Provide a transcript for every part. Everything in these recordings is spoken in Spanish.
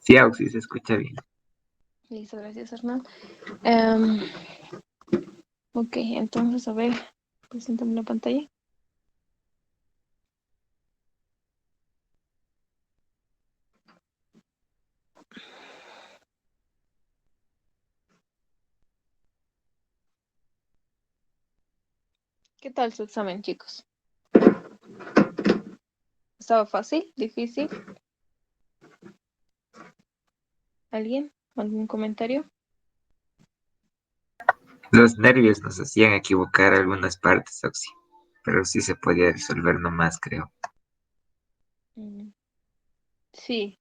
Sí, Auxi, se escucha bien. Listo, gracias, Hernán. Em, ok, entonces, a ver, preséntame la pantalla. ¿Qué tal su examen, chicos? ¿Estaba fácil? ¿Difícil? ¿Alguien? ¿Algún comentario? Los nervios nos hacían equivocar algunas partes, Auxi, pero sí se podía resolver nomás, creo. Mm, sí,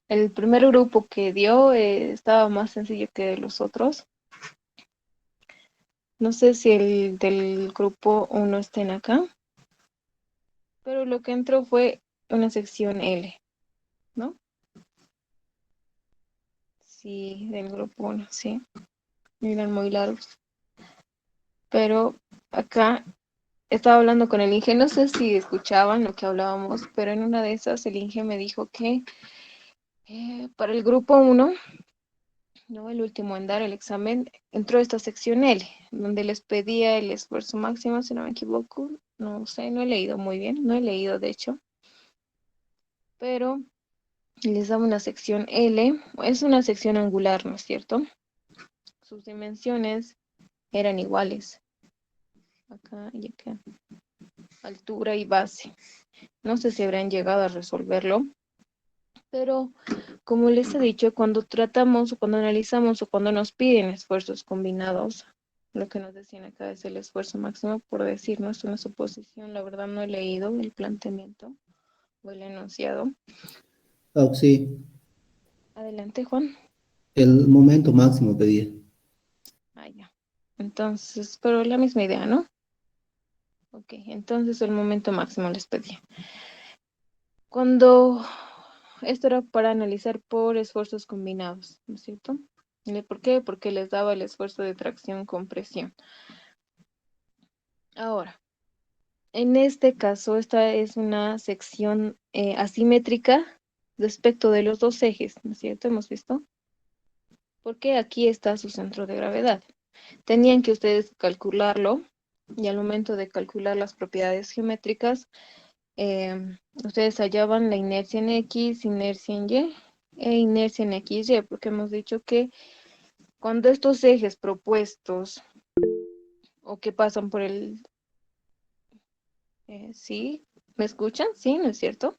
el primer grupo que dio estaba más sencillo que los otros. No sé si el del grupo uno está en acá, pero lo que entró fue una sección L, ¿no? Sí, del grupo uno, sí. Eran muy largos. Pero acá estaba hablando con el Inge, no sé si escuchaban lo que hablábamos, pero en una de esas el Inge me dijo que para el grupo uno, no, el último en dar el examen, entró esta sección L, donde les pedía el esfuerzo máximo, si no me equivoco. No sé, no he leído muy bien, no he leído de hecho, pero les daba una sección L, es una sección angular, ¿no es cierto? Sus dimensiones eran iguales, acá y acá, altura y base. No sé si habrán llegado a resolverlo, pero como les he dicho, cuando tratamos o cuando analizamos o cuando nos piden esfuerzos combinados, lo que nos decían acá es el esfuerzo máximo, por decir, no es una suposición, la verdad no he leído el planteamiento o el enunciado. Ah, sí, Adelante, Juan. el momento máximo pedía. Ah, ya. Entonces, pero la misma idea, ¿no? Ok, entonces el momento máximo les pedí. Cuando esto era para analizar por esfuerzos combinados, ¿no es cierto? ¿Por qué? Porque les daba el esfuerzo de tracción con presión. Ahora, en este caso, esta es una sección asimétrica respecto de los dos ejes, ¿no es cierto? Hemos visto. Porque aquí está su centro de gravedad. Tenían que ustedes calcularlo y al momento de calcular las propiedades geométricas, ustedes hallaban la inercia en X, inercia en Y e inercia en X, Y, porque hemos dicho que cuando estos ejes propuestos o que pasan por el... ¿sí? ¿Me escuchan? Sí, ¿no es cierto?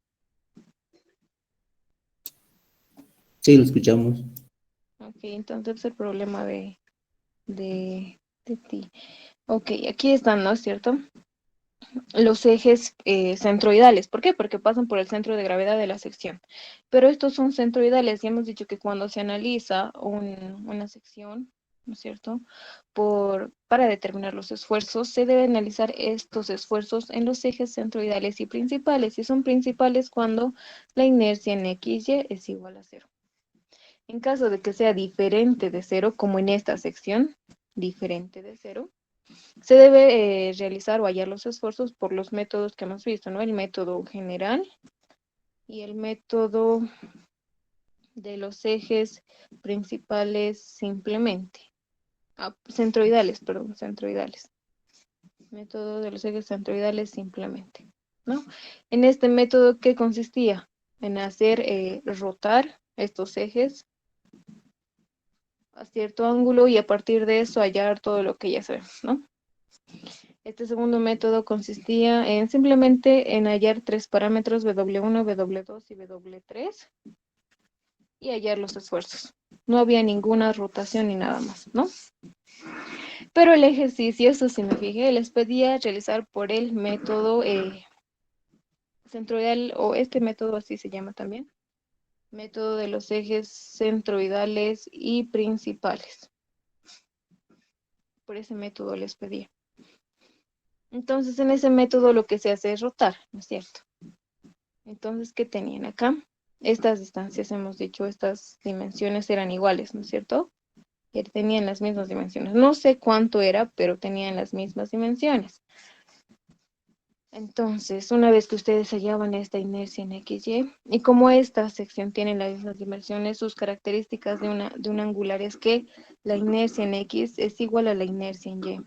Sí, lo escuchamos. Ok, entonces es el problema de ti. Ok, aquí están, ¿no es cierto? Los ejes centroidales. ¿Por qué? Porque pasan por el centro de gravedad de la sección. Pero estos son centroidales y hemos dicho que cuando se analiza una sección, ¿no es cierto? Para determinar los esfuerzos, se debe analizar estos esfuerzos en los ejes centroidales y principales. Y son principales cuando la inercia en XY es igual a cero. En caso de que sea diferente de cero, como en esta sección, diferente de cero, se debe realizar o hallar los esfuerzos por los métodos que hemos visto, ¿no? El método general y el método de los ejes principales simplemente. Ah, centroidales, perdón, centroidales. Método de los ejes centroidales simplemente, ¿no? En este método, ¿qué consistía? En hacer rotar estos ejes a cierto ángulo y a partir de eso hallar todo lo que ya sabemos, ¿no? Este segundo método consistía en simplemente en hallar tres parámetros W1, W2 y W3 y hallar los esfuerzos. No había ninguna rotación ni nada más, ¿no? Pero el ejercicio, eso sí me fijé, les pedía realizar por el método centroidal, o este método así se llama también, método de los ejes centroidales y principales. Por ese método les pedía. Entonces, en ese método lo que se hace es rotar, ¿no es cierto? Entonces, ¿qué tenían acá? Estas distancias, hemos dicho, estas dimensiones eran iguales, ¿no es cierto? Que tenían las mismas dimensiones. No sé cuánto era, pero tenían las mismas dimensiones. Entonces, una vez que ustedes hallaban esta inercia en XY, y como esta sección tiene las mismas dimensiones, sus características de un angular es que la inercia en X es igual a la inercia en Y.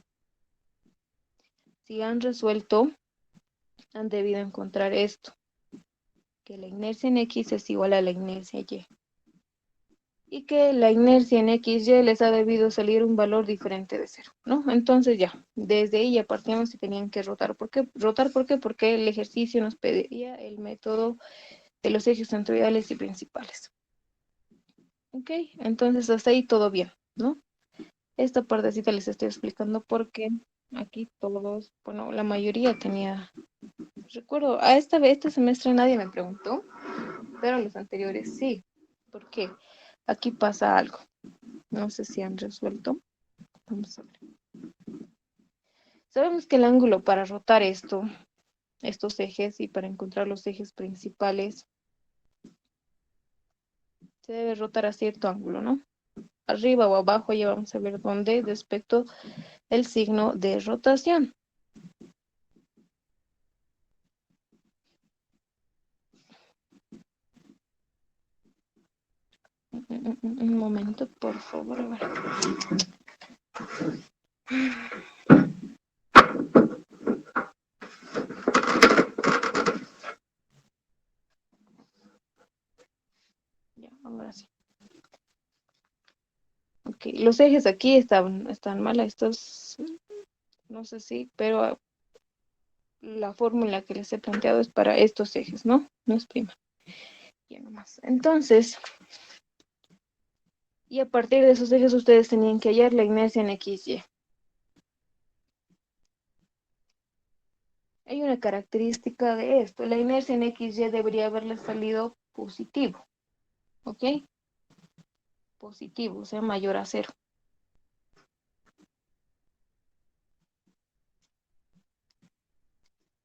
Si han resuelto, han debido encontrar esto, que la inercia en X es igual a la inercia Y. Y que la inercia en XY les ha debido salir un valor diferente de cero, ¿no? Entonces ya, desde ahí ya partimos y tenían que rotar. ¿Por qué? ¿Rotar por qué? Porque el ejercicio nos pedía el método de los ejes centroidales y principales. Ok, entonces hasta ahí todo bien, ¿no? Esta partecita les estoy explicando porque aquí todos, bueno, la mayoría tenía, recuerdo, este semestre nadie me preguntó, pero los anteriores sí. ¿Por qué? Aquí pasa algo. No sé si han resuelto. Vamos a ver. Sabemos que el ángulo para rotar estos ejes y para encontrar los ejes principales, se debe rotar a cierto ángulo, ¿no? Arriba o abajo, ya vamos a ver dónde, respecto el signo de rotación. Un momento, por favor. A ver. Ya, ahora sí. Ok, los ejes aquí están mal, estos, no sé si, pero la fórmula que les he planteado es para estos ejes, ¿no? No es prima. Ya nomás. Entonces, y a partir de esos ejes ustedes tenían que hallar la inercia en XY. Hay una característica de esto. La inercia en XY debería haberle salido positivo. ¿Ok? Positivo, o sea, mayor a cero.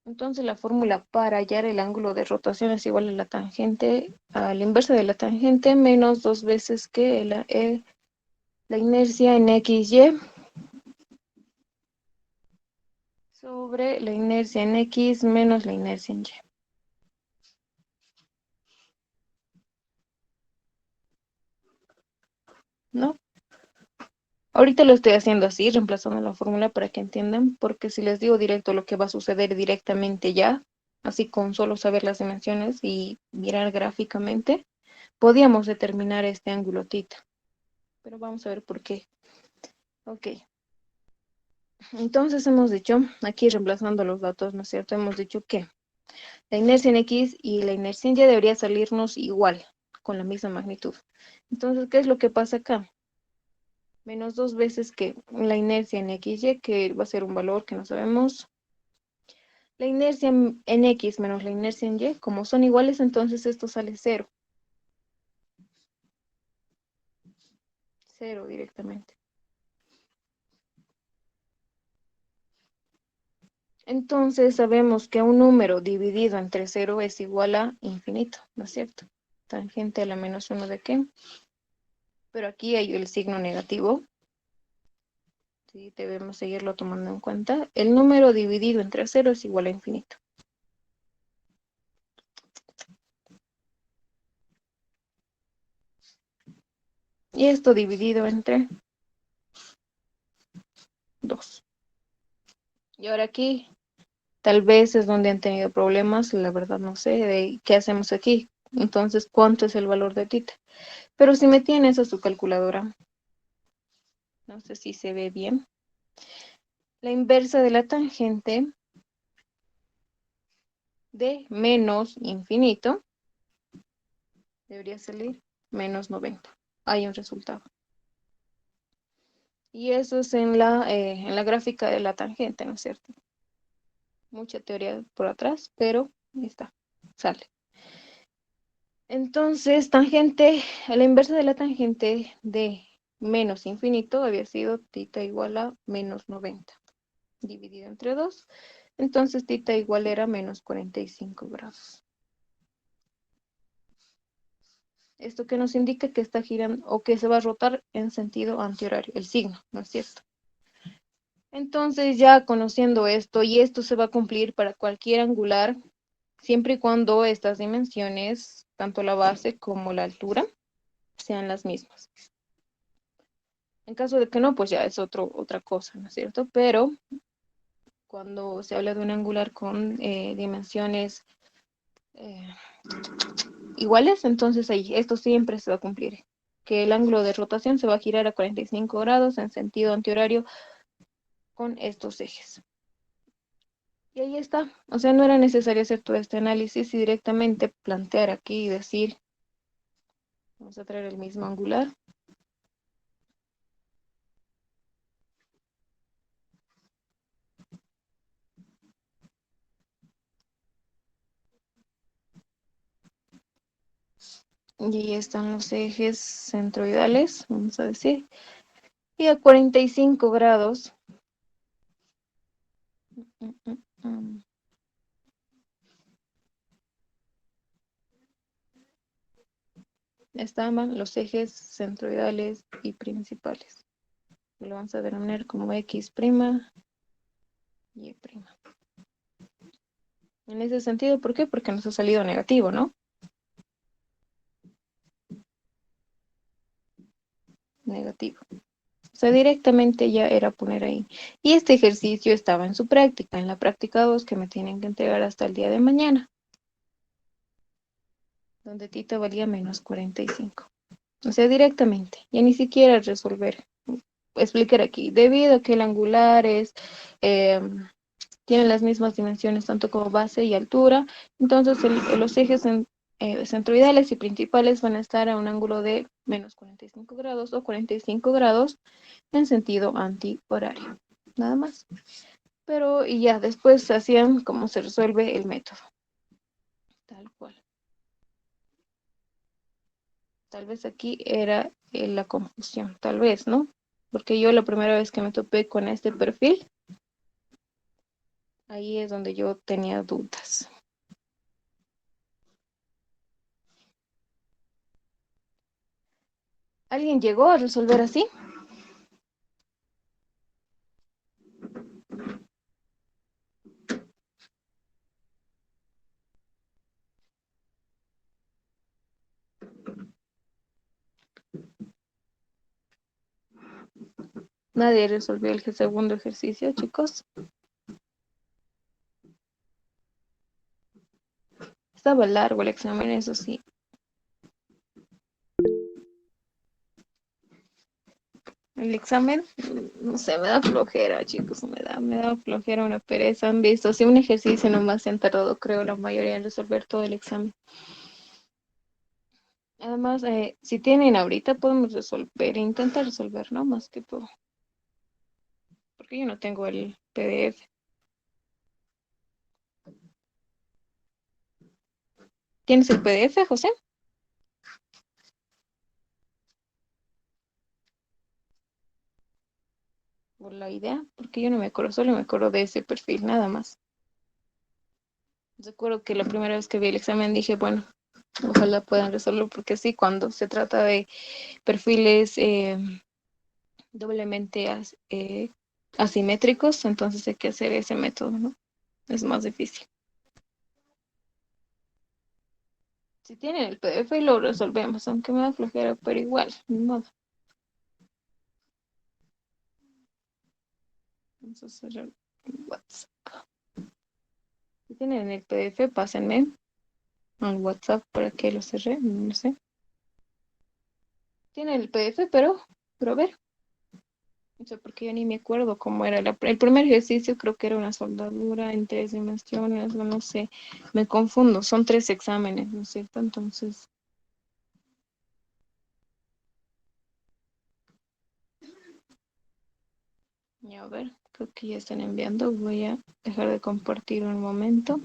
Entonces la fórmula para hallar el ángulo de rotación es igual a la tangente, a la inversa de la tangente, menos dos veces que la inercia en XY sobre la inercia en X menos la inercia en Y. ¿No? Ahorita lo estoy haciendo así, reemplazando la fórmula para que entiendan, porque si les digo directo lo que va a suceder directamente ya, así con solo saber las dimensiones y mirar gráficamente, podíamos determinar este ángulo θ. Pero vamos a ver por qué. Ok. Entonces hemos dicho, aquí reemplazando los datos, ¿no es cierto? Hemos dicho que la inercia en X y la inercia en Y debería salirnos igual, con la misma magnitud. Entonces, ¿qué es lo que pasa acá? Menos dos veces que la inercia en XY, que va a ser un valor que no sabemos. La inercia en X menos la inercia en Y, como son iguales, entonces esto sale cero. Cero directamente. Entonces sabemos que un número dividido entre cero es igual a infinito, ¿no es cierto? Tangente a la menos uno de qué. Pero aquí hay el signo negativo. Sí, debemos seguirlo tomando en cuenta. El número dividido entre cero es igual a infinito. Y esto dividido entre 2. Y ahora aquí, tal vez es donde han tenido problemas, la verdad no sé, de qué hacemos aquí. Entonces, ¿cuánto es el valor de θ? Pero si me tienes a su calculadora, no sé si se ve bien. La inversa de la tangente de menos infinito debería salir menos 90. Hay un resultado. Y eso es en la gráfica de la tangente, ¿no es cierto? Mucha teoría por atrás, pero ahí está, sale. Entonces, tangente, a la inversa de la tangente de menos infinito había sido θ igual a menos 90, dividido entre 2. Entonces, θ igual era menos 45 grados. Esto que nos indica que está girando o que se va a rotar en sentido antihorario, el signo, ¿no es cierto? Entonces, ya conociendo esto, y esto se va a cumplir para cualquier angular, siempre y cuando estas dimensiones, tanto la base como la altura, sean las mismas. En caso de que no, pues ya es otra cosa, ¿no es cierto? Pero cuando se habla de un angular con dimensiones eh, iguales, entonces ahí esto siempre se va a cumplir. Que el ángulo de rotación se va a girar a 45 grados en sentido antihorario con estos ejes. Y ahí está. O sea, no era necesario hacer todo este análisis y directamente plantear aquí y decir, vamos a traer el mismo angular. Y ahí están los ejes centroidales, vamos a decir. Y a 45 grados. mm, mm, mm, Estaban los ejes centroidales y principales. Lo vamos a denominar como X' y Y'. En ese sentido, ¿por qué? Porque nos ha salido negativo, ¿no? Negativo. O sea, directamente ya era poner ahí. Y este ejercicio estaba en su práctica, en la práctica 2 que me tienen que entregar hasta el día de mañana, donde tita valía menos 45. O sea, directamente, ya ni siquiera resolver. Explicar aquí, debido a que el angular es, tiene las mismas dimensiones tanto como base y altura, entonces los ejes centroidales y principales van a estar a un ángulo de menos 45 grados o 45 grados en sentido antihorario. Nada más. Pero y ya después hacían cómo se resuelve el método. Tal cual. Tal vez aquí era la confusión, tal vez, ¿no? Porque yo la primera vez que me topé con este perfil, ahí es donde yo tenía dudas. ¿Alguien llegó a resolver así? Nadie resolvió el segundo ejercicio, chicos. Estaba largo el examen, eso sí. El examen, no sé, me da flojera, chicos, me da flojera, una pereza. Han visto, si un ejercicio nomás se han tardado, creo, la mayoría en resolver todo el examen. Además, si tienen ahorita, podemos resolver, intentar resolver, ¿no? Más que todo. Porque yo no tengo el PDF. ¿Tienes el PDF, José? O la idea, porque yo no me acuerdo, solo me acuerdo de ese perfil, nada más. Recuerdo que la primera vez que vi el examen dije, bueno, ojalá puedan resolverlo, porque sí, cuando se trata de perfiles doblemente asimétricos, entonces hay que hacer ese método, ¿no? Es más difícil. Si tienen el PDF lo resolvemos, aunque me da flojera, pero igual, ni modo. Vamos a cerrar WhatsApp. Si tienen el PDF, pásenme al WhatsApp para que lo cerré, no sé. Tienen el PDF, pero a ver, no sé, porque yo ni me acuerdo cómo era. El primer ejercicio creo que era una soldadura en 3 dimensiones, no sé, me confundo, son 3 exámenes, ¿no es cierto? Entonces, y a ver, creo que ya están enviando, voy a dejar de compartir un momento.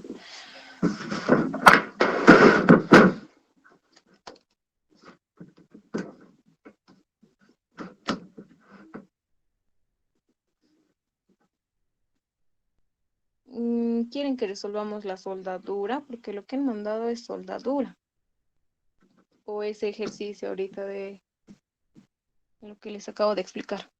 Quieren que resolvamos la soldadura, porque lo que han mandado es soldadura, o ese ejercicio ahorita de lo que les acabo de explicar.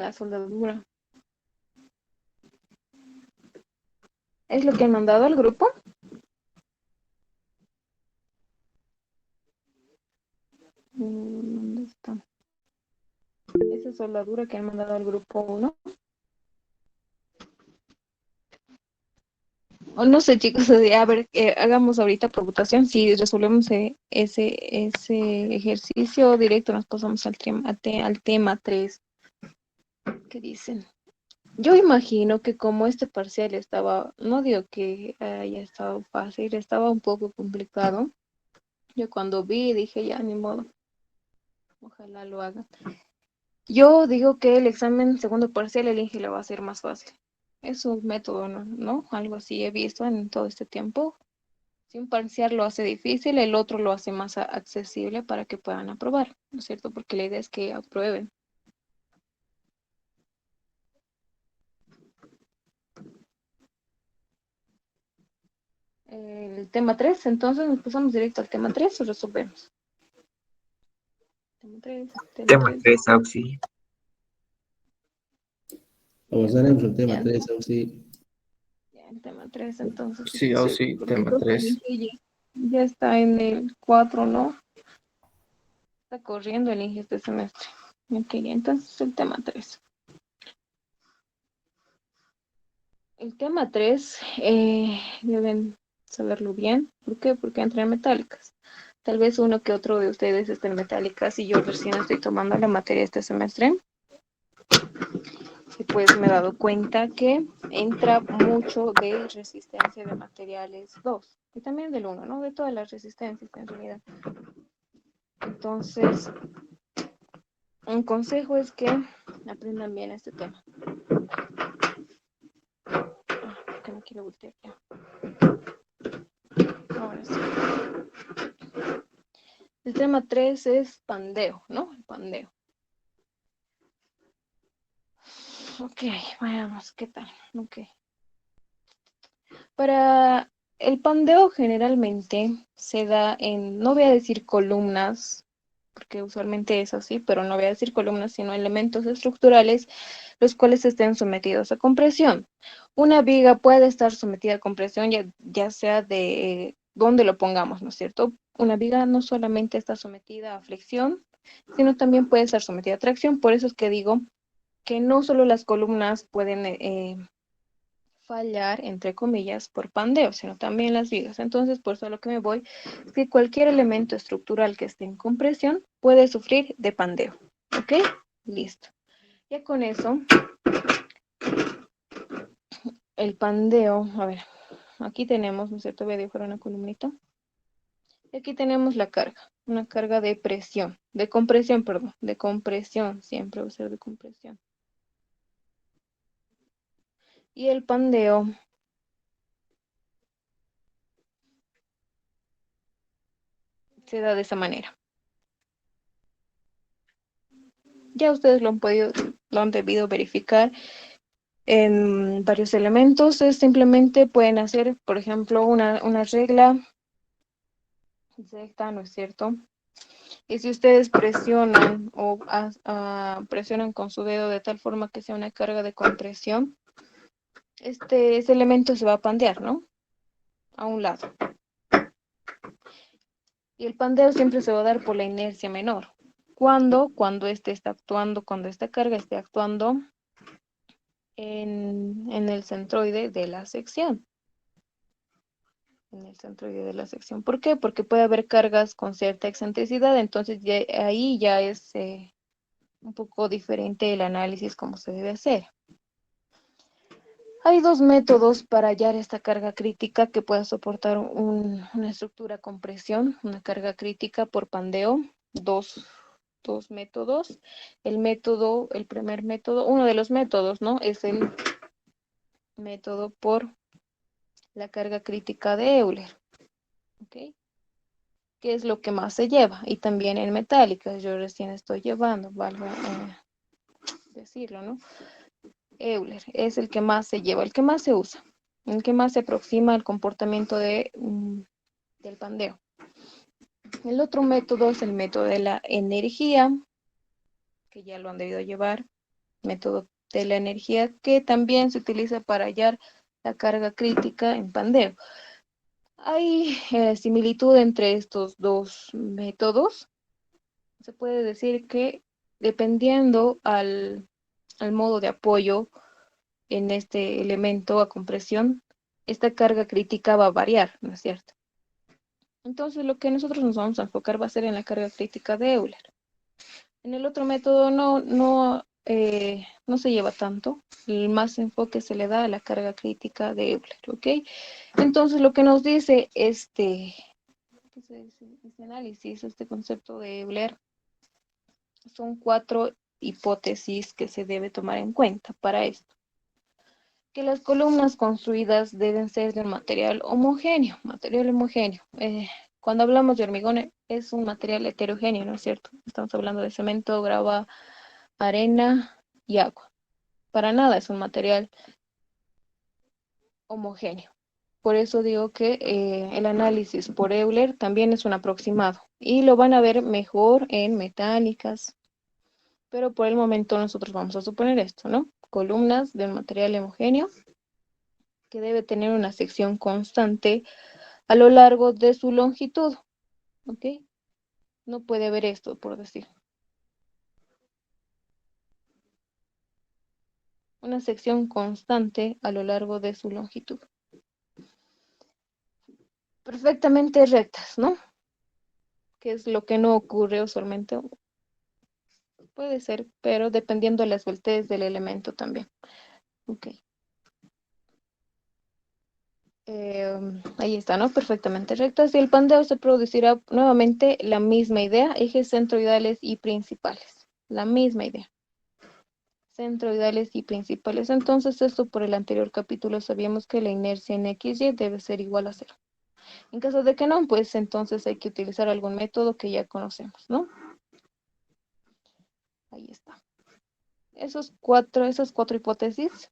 la soldadura. ¿Es lo que han mandado al grupo? ¿Dónde está? Esa soldadura que han mandado al grupo 1. O no sé, chicos, a ver, hagamos ahorita por votación. Si resolvemos ese ejercicio directo, nos pasamos al tema 3. ¿Qué dicen? Yo imagino que como este parcial estaba, no digo que haya estado fácil, estaba un poco complicado. Yo cuando vi dije, ya ni modo, ojalá lo hagan. Yo digo que el examen segundo parcial el INGE lo va a hacer más fácil. Es un método, ¿no? Algo así he visto en todo este tiempo. Si un parcial lo hace difícil, el otro lo hace más accesible para que puedan aprobar, ¿no es cierto? Porque la idea es que aprueben. El tema 3, entonces nos pasamos directo al tema 3 o resolvemos. Tema 3, tema Tema 3. 3, Auxi. Avanzaremos al tema Ya, 3, sí. ya, el tema 3, entonces. Sí, o sí, Porque tema creo que el 3. INGE ya está en el 4, ¿no? Está corriendo el INGE este semestre. Ok, entonces el tema 3. El tema 3 deben saberlo bien. ¿Por qué? Porque entran metálicas. Tal vez uno que otro de ustedes esté en metálicas y yo recién estoy tomando la materia este semestre. Y pues me he dado cuenta que entra mucho de resistencia de materiales 2 y también del 1, ¿no? De todas las resistencias en realidad. Entonces, un consejo es que aprendan bien este tema. Que no quiero voltear ya. Ahora sí. El tema 3 es pandeo, ¿no? El pandeo. Ok, veamos qué tal. Ok. Para el pandeo generalmente se da en, no voy a decir columnas, porque usualmente es así, pero no voy a decir columnas, sino elementos estructurales, los cuales estén sometidos a compresión. Una viga puede estar sometida a compresión, ya sea de dónde lo pongamos, ¿no es cierto? Una viga no solamente está sometida a flexión, sino también puede estar sometida a tracción. Por eso es que digo que no solo las columnas pueden fallar, entre comillas, por pandeo, sino también las vigas. Entonces, por eso a lo que me voy, es que cualquier elemento estructural que esté en compresión puede sufrir de pandeo. ¿Ok? Listo. Ya con eso, el pandeo, a ver, aquí tenemos, ¿no es cierto? Voy a dibujar una columnita. Y aquí tenemos la carga, una carga de presión, de compresión, perdón, de compresión, siempre va a ser de compresión. Y el pandeo se da de esa manera. Ya ustedes lo han debido verificar en varios elementos. Es simplemente pueden hacer, por ejemplo, una regla exacta, ¿no es cierto? Y si ustedes presionan o presionan con su dedo de tal forma que sea una carga de compresión, ese elemento se va a pandear, ¿no? A un lado. Y el pandeo siempre se va a dar por la inercia menor. Cuando este está actuando, cuando esta carga esté actuando en el centroide de la sección. En el centroide de la sección. ¿Por qué? Porque puede haber cargas con cierta excentricidad, entonces ahí ya es un poco diferente el análisis como se debe hacer. Hay dos métodos para hallar esta carga crítica que pueda soportar una estructura con presión, una carga crítica por pandeo. Dos métodos. El primer método, uno de los métodos, ¿no? Es el método por la carga crítica de Euler. ¿Ok? Que es lo que más se lleva, y también en metálicas, yo recién estoy llevando, valga decirlo, ¿no? Euler es el que más se lleva, el que más se usa, el que más se aproxima al comportamiento del pandeo. El otro método es el método de la energía, que ya lo han debido llevar, método de la energía que también se utiliza para hallar la carga crítica en pandeo. Hay similitud entre estos dos métodos. Se puede decir que dependiendo al modo de apoyo en este elemento a compresión, esta carga crítica va a variar, ¿no es cierto? Entonces, lo que nosotros nos vamos a enfocar va a ser en la carga crítica de Euler. En el otro método no se lleva tanto, el más enfoque se le da a la carga crítica de Euler, ¿ok? Entonces, lo que nos dice este análisis, este concepto de Euler, son 4 hipótesis que se debe tomar en cuenta para esto. Que las columnas construidas deben ser de un material homogéneo, cuando hablamos de hormigón es un material heterogéneo, ¿no es cierto? Estamos hablando de cemento, grava, arena y agua. Para nada es un material homogéneo. Por eso digo que el análisis por Euler también es un aproximado y lo van a ver mejor en mecánicas, pero por el momento nosotros vamos a suponer esto, ¿no? Columnas de un material homogéneo que debe tener una sección constante a lo largo de su longitud, ¿ok? No puede haber esto, por decir. Una sección constante a lo largo de su longitud. Perfectamente rectas, ¿no? Que es lo que no ocurre usualmente. Puede ser, pero dependiendo de la esbeltez del elemento también. Ok. Ahí está, ¿no? Perfectamente rectas. Y el pandeo se producirá nuevamente la misma idea, ejes centroidales y principales. La misma idea. Centroidales y principales. Entonces, esto por el anterior capítulo sabíamos que la inercia en XY debe ser igual a 0. En caso de que no, pues entonces hay que utilizar algún método que ya conocemos, ¿no? Ahí está. Esas cuatro hipótesis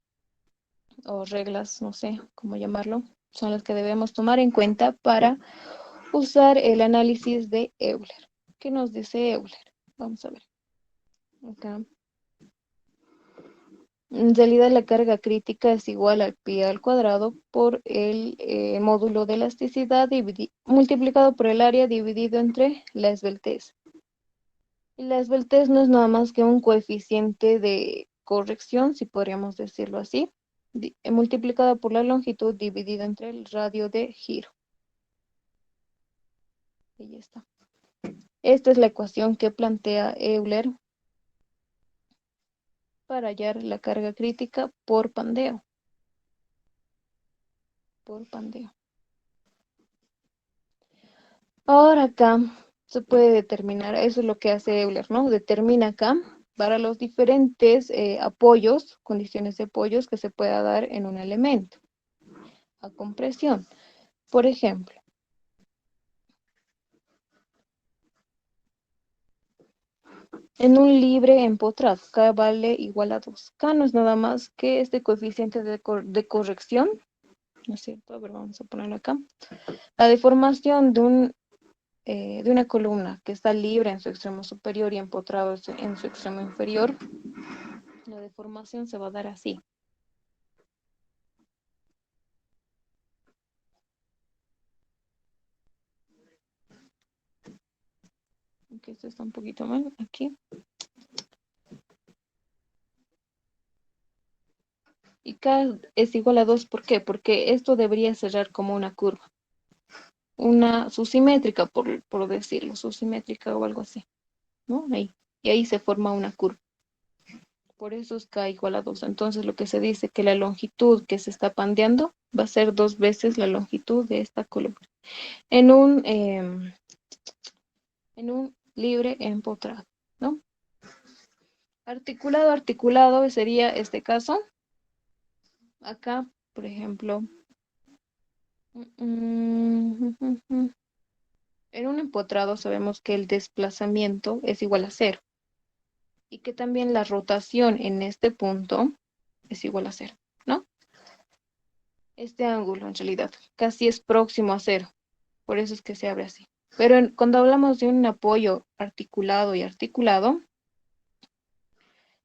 o reglas, no sé cómo llamarlo, son las que debemos tomar en cuenta para usar el análisis de Euler. ¿Qué nos dice Euler? Vamos a ver. Acá. En realidad la carga crítica es igual al pi al cuadrado por el módulo de elasticidad multiplicado por el área dividido entre la esbeltez. Y la esbeltez no es nada más que un coeficiente de corrección, si podríamos decirlo así, multiplicado por la longitud dividido entre el radio de giro. Ahí está. Esta es la ecuación que plantea Euler para hallar la carga crítica por pandeo. Ahora acá se puede determinar, eso es lo que hace Euler, ¿no? Determina acá para los diferentes apoyos, condiciones de apoyos que se pueda dar en un elemento a compresión. Por ejemplo, en un libre empotrado, K vale igual a 2. K no es nada más que este coeficiente de corrección, ¿no es cierto? A ver, vamos a ponerlo acá. La deformación de una columna que está libre en su extremo superior y empotrado en su extremo inferior, la deformación se va a dar así. Aquí esto está un poquito mal, aquí. Y K es igual a 2, ¿por qué? Porque esto debería cerrar como una curva. Una subsimétrica, por decirlo, subsimétrica o algo así, ¿no? Ahí. Y ahí se forma una curva. Por eso es K igual a 2. Entonces lo que se dice que la longitud que se está pandeando va a ser 2 veces la longitud de esta columna. En un libre empotrado, ¿no? Articulado sería este caso. Acá, por ejemplo, en un empotrado sabemos que el desplazamiento es igual a 0 y que también la rotación en este punto es igual a 0, ¿no? Este ángulo en realidad casi es próximo a 0, por eso es que se abre así. Pero cuando hablamos de un apoyo articulado y articulado,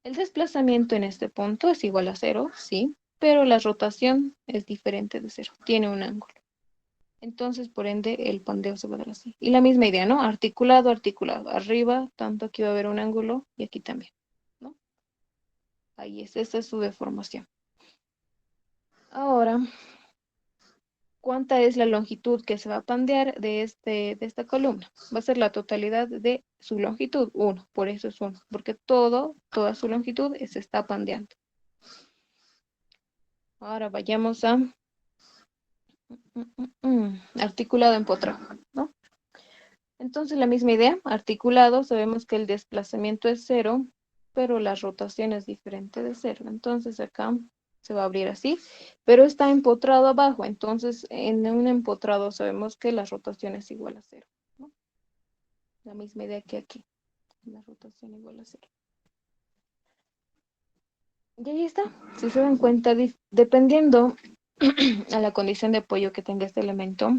El desplazamiento en este punto es igual a cero, sí, pero la rotación es diferente de cero, tiene un ángulo. Entonces, por ende, el pandeo se va a dar así. Y la misma idea, ¿no? Articulado, articulado. Arriba, tanto aquí va a haber un ángulo y aquí también, ¿no? Ahí es, esa es su deformación. Ahora, ¿cuánta es la longitud que se va a pandear de esta columna? Va a ser la totalidad de su longitud, 1, por eso es 1, porque toda su longitud se está pandeando. Ahora vayamos a articulado empotrado, ¿no? Entonces la misma idea, articulado, sabemos que el desplazamiento es cero, pero la rotación es diferente de cero. Entonces acá se va a abrir así, pero está empotrado abajo. Entonces en un empotrado sabemos que la rotación es igual a cero, ¿no? La misma idea que aquí, la rotación igual a cero. Y ahí está. Si se dan cuenta, dependiendo a la condición de apoyo que tenga este elemento,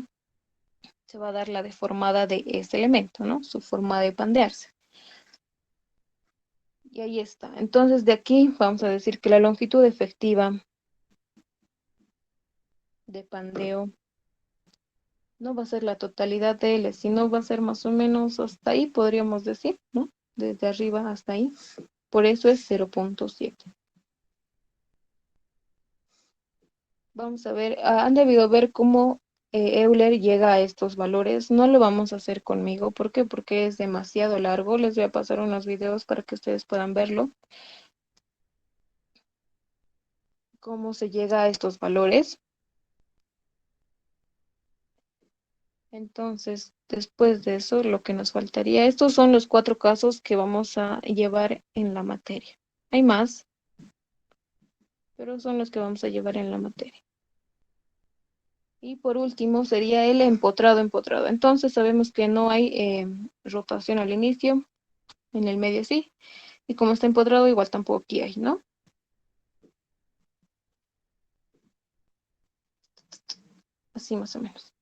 se va a dar la deformada de este elemento, ¿no? Su forma de pandearse. Y ahí está. Entonces de aquí vamos a decir que la longitud efectiva de pandeo no va a ser la totalidad de L, sino va a ser más o menos hasta ahí, podríamos decir, ¿no? Desde arriba hasta ahí. Por eso es 0.7. Vamos a ver, han debido ver cómo Euler llega a estos valores. No lo vamos a hacer conmigo. ¿Por qué? Porque es demasiado largo. Les voy a pasar unos videos para que ustedes puedan verlo. Cómo se llega a estos valores. Entonces, después de eso, lo que nos faltaría, estos son los 4 casos que vamos a llevar en la materia. Hay más, pero son los que vamos a llevar en la materia. Y por último sería el empotrado, empotrado. Entonces sabemos que no hay rotación al inicio, en el medio sí, y como está empotrado igual tampoco aquí hay, ¿no? Así más o menos.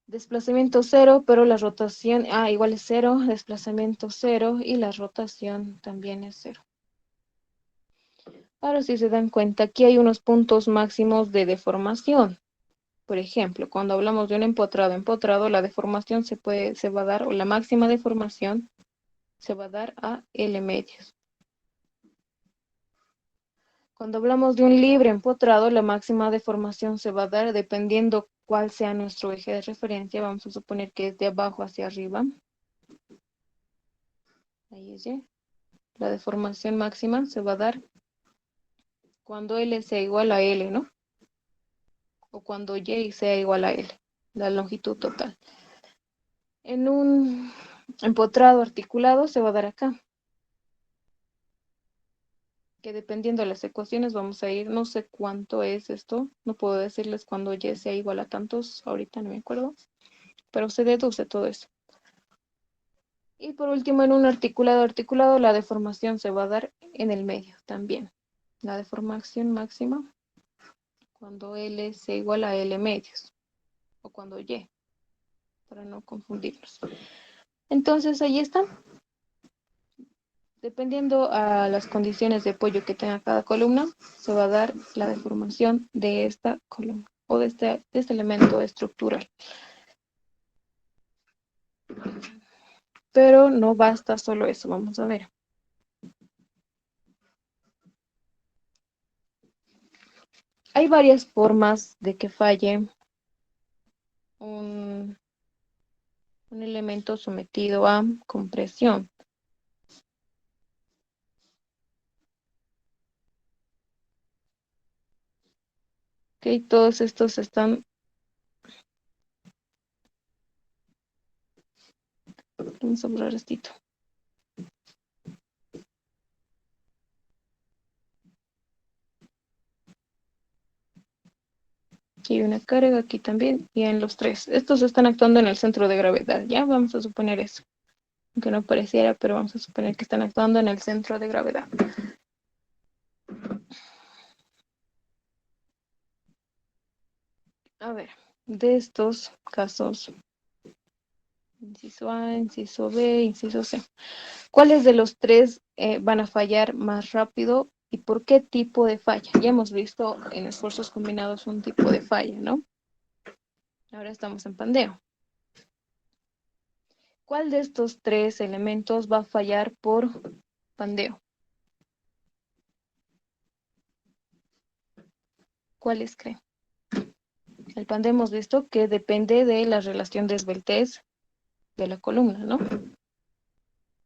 Desplazamiento cero, pero la rotación, igual es cero, desplazamiento cero y la rotación también es cero. Ahora si se dan cuenta, aquí hay unos puntos máximos de deformación. Por ejemplo, cuando hablamos de un empotrado, la deformación se va a dar, o la máxima deformación se va a dar a L medios. Cuando hablamos de un libre empotrado, la máxima deformación se va a dar dependiendo cuál sea nuestro eje de referencia. Vamos a suponer que es de abajo hacia arriba. Ahí es Y. La deformación máxima se va a dar cuando L sea igual a L, ¿no? O cuando Y sea igual a L, la longitud total. En un empotrado articulado se va a dar acá. Que dependiendo de las ecuaciones vamos a ir, no sé cuánto es esto, no puedo decirles cuando Y sea igual a tantos, ahorita no me acuerdo, pero se deduce todo eso. Y por último, en un articulado, la deformación se va a dar en el medio también. La deformación máxima cuando L sea igual a L medios, o cuando Y, para no confundirlos. Entonces, ahí está. Dependiendo a las condiciones de apoyo que tenga cada columna, se va a dar la deformación de esta columna o de este elemento estructural. Pero no basta solo eso, vamos a ver. Hay varias formas de que falle un elemento sometido a compresión. Ok, todos estos están. Vamos a borrar esto. Aquí hay una carga, aquí también, y en los tres. Estos están actuando en el centro de gravedad, ya vamos a suponer eso. Aunque no pareciera, pero vamos a suponer que están actuando en el centro de gravedad. A ver, de estos casos, Inciso A, inciso B, inciso C. ¿Cuáles de los tres van a fallar más rápido y por qué tipo de falla? Ya hemos visto en esfuerzos combinados un tipo de falla, ¿no? Ahora estamos en pandeo. ¿Cuál de estos tres elementos va a fallar por pandeo? ¿Cuáles creen? El pandeo hemos visto que depende de la relación de esbeltez de la columna, ¿no?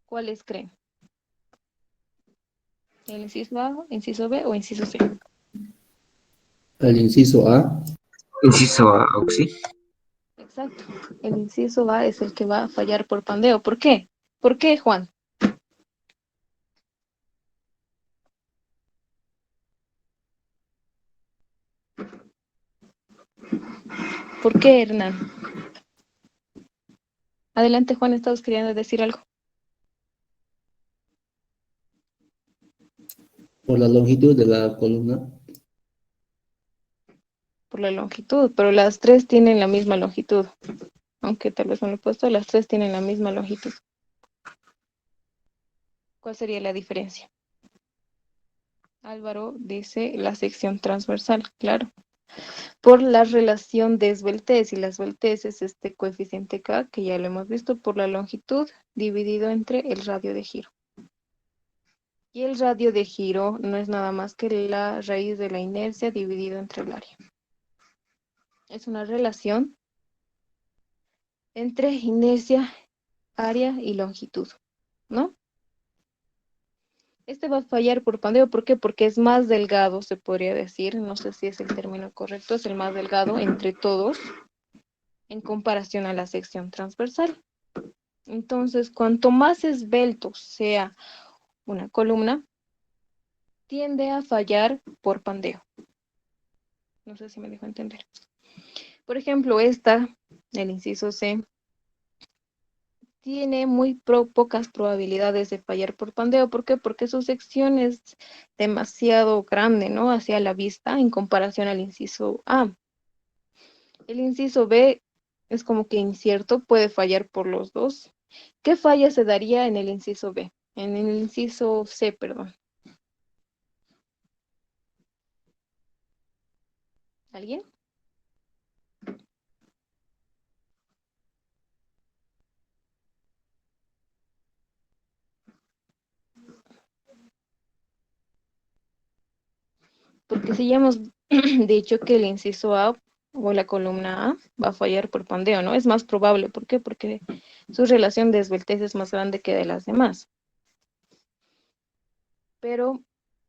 ¿Cuáles creen? ¿El inciso A, inciso B o inciso C? Al inciso A, Inciso A, Oxy. Exacto. El inciso A es el que va a fallar por pandeo. ¿Por qué? ¿Por qué, Juan? ¿Por qué, Hernán? Adelante, Juan, estabas queriendo decir algo. por la longitud de la columna. Por la longitud, pero las tres tienen la misma longitud. Aunque tal vez no lo he puesto, las tres tienen la misma longitud. ¿Cuál sería la diferencia? Álvaro dice la sección transversal, claro. Por la relación de esbeltez, y la esbeltez es este coeficiente K, que ya lo hemos visto, por la longitud dividido entre el radio de giro. Y el radio de giro no es nada más que la raíz de la inercia dividido entre el área. Es una relación entre inercia, área y longitud, ¿no? Este va a fallar por pandeo, ¿por qué? Porque es más delgado, se podría decir, no sé si es el término correcto, es el más delgado entre todos en comparación a la sección transversal. Entonces, cuanto más esbelto sea una columna, tiende a fallar por pandeo. No sé si me dejo entender. Por ejemplo, esta, el inciso C, tiene muy pocas probabilidades de fallar por pandeo. ¿Por qué? Porque su sección es demasiado grande, ¿no? Hacia la vista en comparación al inciso A. El inciso B es como que incierto, puede fallar por los dos. ¿Qué falla se daría en el inciso B? En el inciso C, perdón. ¿Alguien? Porque si ya hemos dicho que el inciso A o la columna A va a fallar por pandeo, ¿no? Es más probable. ¿Por qué? Porque su relación de esbeltez es más grande que de las demás. Pero,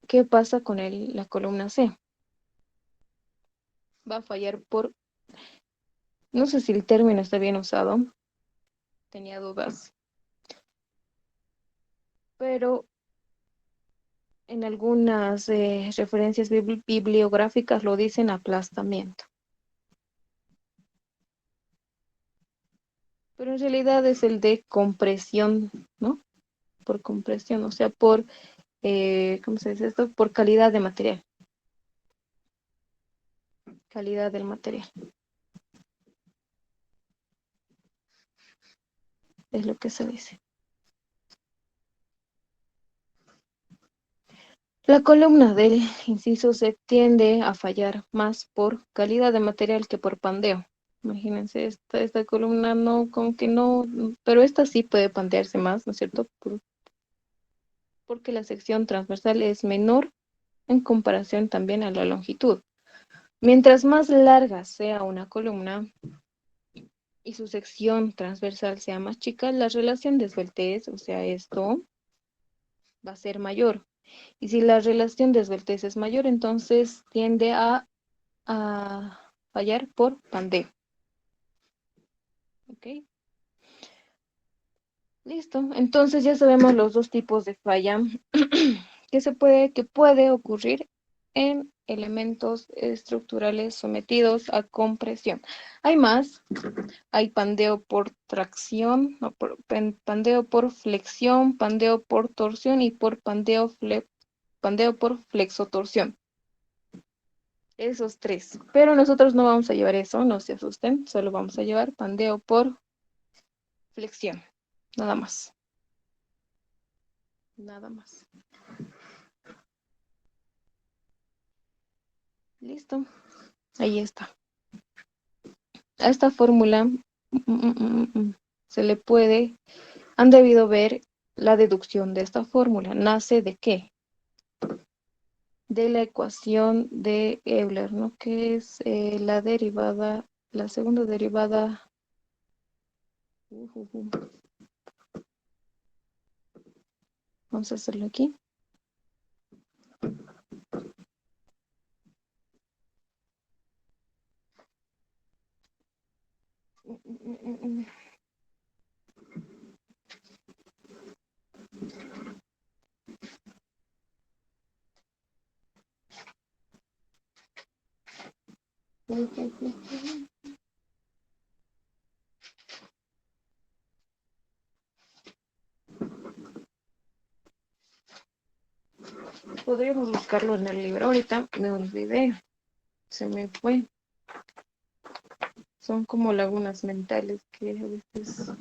¿qué pasa con la columna C? Va a fallar por, no sé si el término está bien usado, tenía dudas, pero en algunas referencias bibliográficas lo dicen aplastamiento. Pero en realidad es el de compresión, ¿no? Por compresión, o sea, por, ¿cómo se dice esto? Por calidad de material. Calidad del material. Es lo que se dice. La columna del inciso C tiende a fallar más por calidad de material que por pandeo. Imagínense, esta columna no, como que no, pero esta sí puede pandearse más, ¿no es cierto? Porque la sección transversal es menor en comparación también a la longitud. Mientras más larga sea una columna y su sección transversal sea más chica, la relación de esbeltez, o sea, esto va a ser mayor. Y si la relación de esbeltez es mayor, entonces tiende a fallar por pandeo. ¿Ok? Listo. Entonces ya sabemos los dos tipos de falla que puede ocurrir en elementos estructurales sometidos a compresión. Hay más. Hay pandeo por tracción, no, pandeo por flexión, pandeo por torsión y por pandeo por flexotorsión. Esos tres. Pero nosotros no vamos a llevar eso, no se asusten. Solo vamos a llevar pandeo por flexión, nada más. Nada más. Listo. Ahí está. A esta fórmula se le puede, han debido ver la deducción de esta fórmula. ¿Nace de qué? De la ecuación de Euler, ¿no? Que es la derivada, la segunda derivada. Vamos a hacerlo aquí. Podríamos buscarlo en el libro. Ahorita me olvidé. Se me fue. Son como lagunas mentales que a veces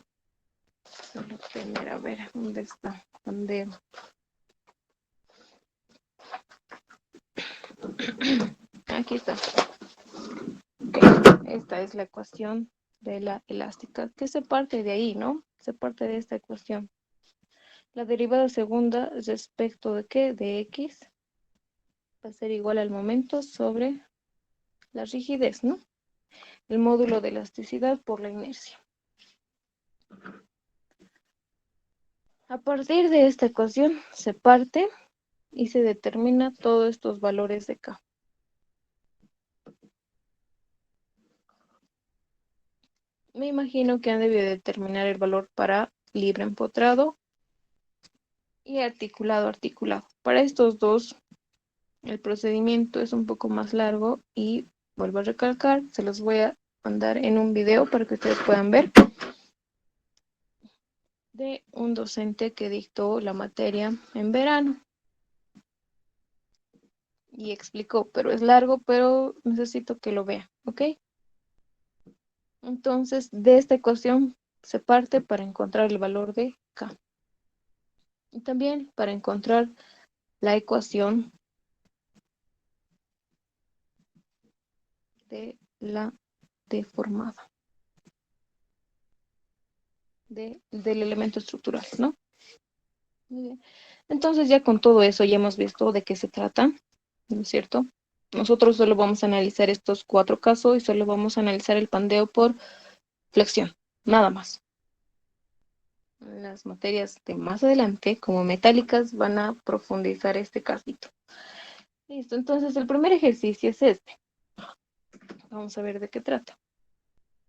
suelo tener. A ver, ¿dónde está? ¿Dónde? Aquí está. Ok, esta es la ecuación de la elástica, que se parte de ahí, ¿no? Se parte de esta ecuación. La derivada segunda respecto de qué? De x va a ser igual al momento sobre la rigidez, ¿no? El módulo de elasticidad por la inercia. A partir de esta ecuación se parte y se determina todos estos valores de K. Me imagino que han debido determinar el valor para libre empotrado y articulado. Para estos dos, el procedimiento es un poco más largo y vuelvo a recalcar, se los voy a mandar en un video para que ustedes puedan ver, de un docente que dictó la materia en verano y explicó, pero es largo, pero necesito que lo vean, ¿ok? Entonces, de esta ecuación se parte para encontrar el valor de K. Y también para encontrar la ecuación de la deformada del elemento estructural, ¿no? Muy bien. Entonces ya con todo eso ya hemos visto de qué se trata, ¿no es cierto? Nosotros solo vamos a analizar estos 4 casos y solo vamos a analizar el pandeo por flexión, nada más. Las materias de más adelante, como metálicas, van a profundizar este casito. Listo, entonces el primer ejercicio es este. Vamos a ver de qué trata.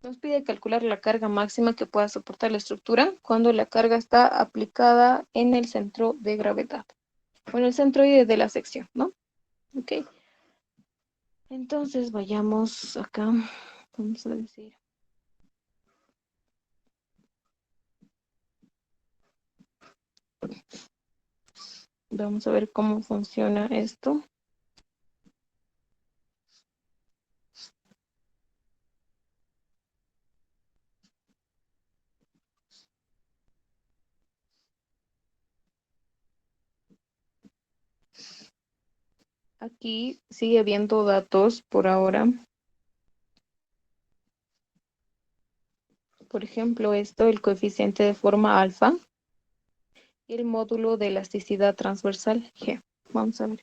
Nos pide calcular la carga máxima que pueda soportar la estructura cuando la carga está aplicada en el centro de gravedad. O en el centroide de la sección, ¿no? Ok. Entonces vayamos acá. Vamos a decir. Vamos a ver cómo funciona esto. Aquí sigue habiendo datos por ahora. Por ejemplo, esto, el coeficiente de forma alfa y el módulo de elasticidad transversal G. Vamos a ver.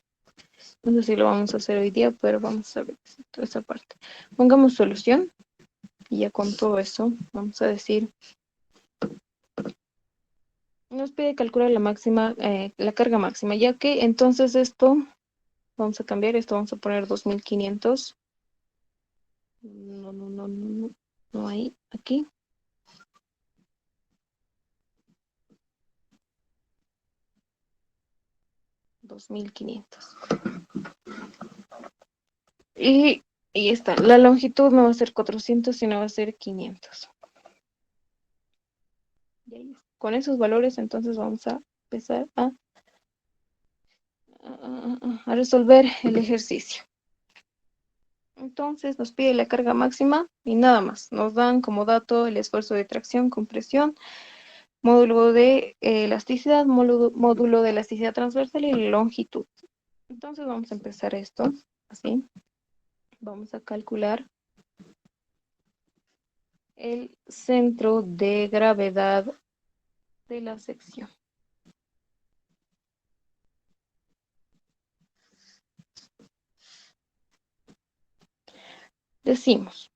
No sé si lo vamos a hacer hoy día, pero vamos a ver toda esa parte. Pongamos solución y ya con todo eso vamos a decir. Nos pide calcular la máxima, la carga máxima, ya que entonces esto, vamos a cambiar esto, vamos a poner 2500. No hay aquí. $2,500. Y está. La longitud no va a ser 400, sino va a ser 500. Y ahí, con esos valores, entonces vamos a empezar a resolver el ejercicio. Entonces nos pide la carga máxima y nada más. Nos dan como dato el esfuerzo de tracción, compresión, módulo de elasticidad, módulo de elasticidad transversal y longitud. Entonces vamos a empezar esto así. Vamos a calcular el centro de gravedad de la sección. Decimos.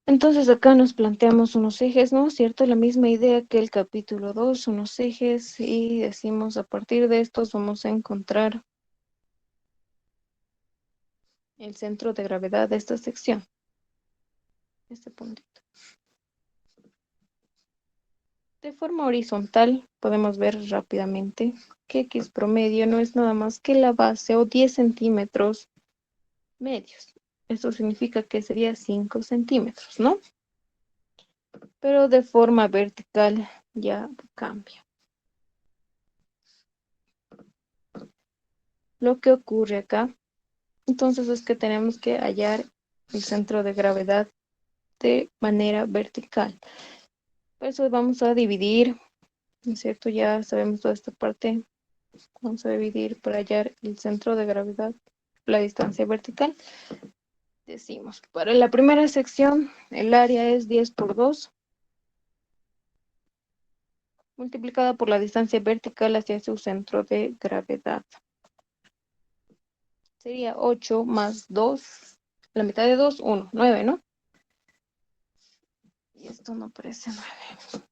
Entonces acá nos planteamos unos ejes, ¿no? ¿Cierto? La misma idea que el capítulo 2, unos ejes, y decimos a partir de estos vamos a encontrar el centro de gravedad de esta sección. Este puntito. De forma horizontal podemos ver rápidamente que X promedio no es nada más que la base o 10 centímetros medios. Esto significa que sería 5 centímetros, ¿no? Pero de forma vertical ya cambia. Lo que ocurre acá, entonces, es que tenemos que hallar el centro de gravedad de manera vertical. Por eso vamos a dividir, ¿no es cierto? Ya sabemos toda esta parte. Vamos a dividir para hallar el centro de gravedad, la distancia vertical. Decimos, para la primera sección, el área es 10 por 2, multiplicada por la distancia vertical hacia su centro de gravedad. Sería 8 más 2, la mitad de 2, 1, 9, ¿no? Y esto no parece 9.